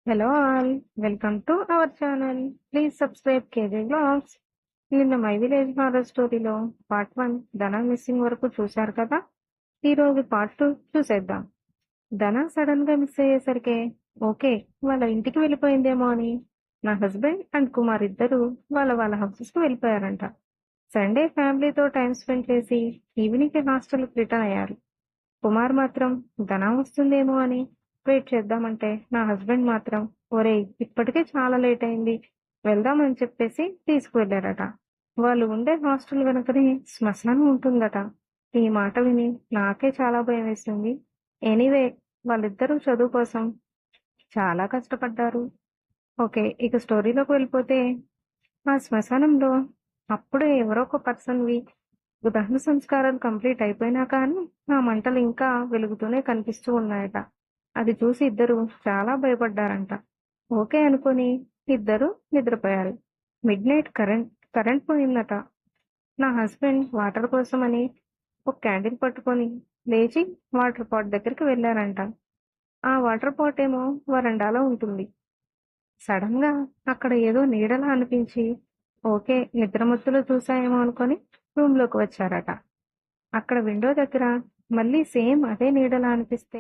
Hello all, welcome to our channel. Please subscribe KJ blogs. నిన్న my village horror స్టోరీలో part 1 ధన missing వరకు చూశారు కదా. ఈరోజు పార్ట్ 2 చూసేద్దాం. ధన సడన్ గా మిస్ అయ్యేసరికి ఓకే వాళ్ళ ఇంటికి వెళ్ళిపోయిందేమో అని నా హస్బెండ్ అండ్ కుమార్ ఇద్దరు వాళ్ళ వాళ్ళ హౌసెస్ కి వెళ్ళిపోయారంట. సండే ఫ్యామిలీతో టైం స్పెండ్ చేసి ఈవినింగ్ హాస్టల్కి రిటర్న్ అయ్యారు. కుమార్ మాత్రం ధన వస్తుందేమో అని వెయిట్ చేద్దామంటే నా హస్బెండ్ మాత్రం ఒరేయ్ ఇప్పటికే చాలా లేట్ అయింది, వెళ్దామని చెప్పేసి తీసుకువెళ్లారట. వాళ్ళు ఉండే హాస్టల్ వెనుకనే శ్మశానం ఉంటుందట. ఈ మాట విని నాకే చాలా భయం వేసింది. ఎనీవే, వాళ్ళిద్దరూ చదువు కోసం చాలా కష్టపడ్డారు. ఓకే, ఇక స్టోరీలోకి వెళ్ళిపోతే ఆ శ్మశానంలో అప్పుడే ఎవరో ఒక పర్సన్వి దహన సంస్కారాలు కంప్లీట్ అయిపోయినా కానీ ఆ మంటలు ఇంకా వెలుగుతూనే కనిపిస్తూ ఉన్నాయట. అది చూసి ఇద్దరు చాలా భయపడ్డారంట. ఓకే అనుకుని ఇద్దరు నిద్రపోయారు. మిడ్ నైట్ కరెంట్ పోయిందట. నా హస్బెండ్ వాటర్ కోసమని ఒక క్యాండిల్ పట్టుకొని లేచి వాటర్ పాట్ దగ్గరికి వెళ్ళారంట. ఆ వాటర్ పాట్ ఏమో వరండాలో ఉంటుంది. సడన్ గా అక్కడ ఏదో నీడలా అనిపించి ఓకే నిద్రమత్తులో చూసాయేమో అనుకొని రూమ్ లోకి వచ్చారట. అక్కడ విండో దగ్గర మళ్ళీ సేమ్ అదే నీడలా అనిపిస్తే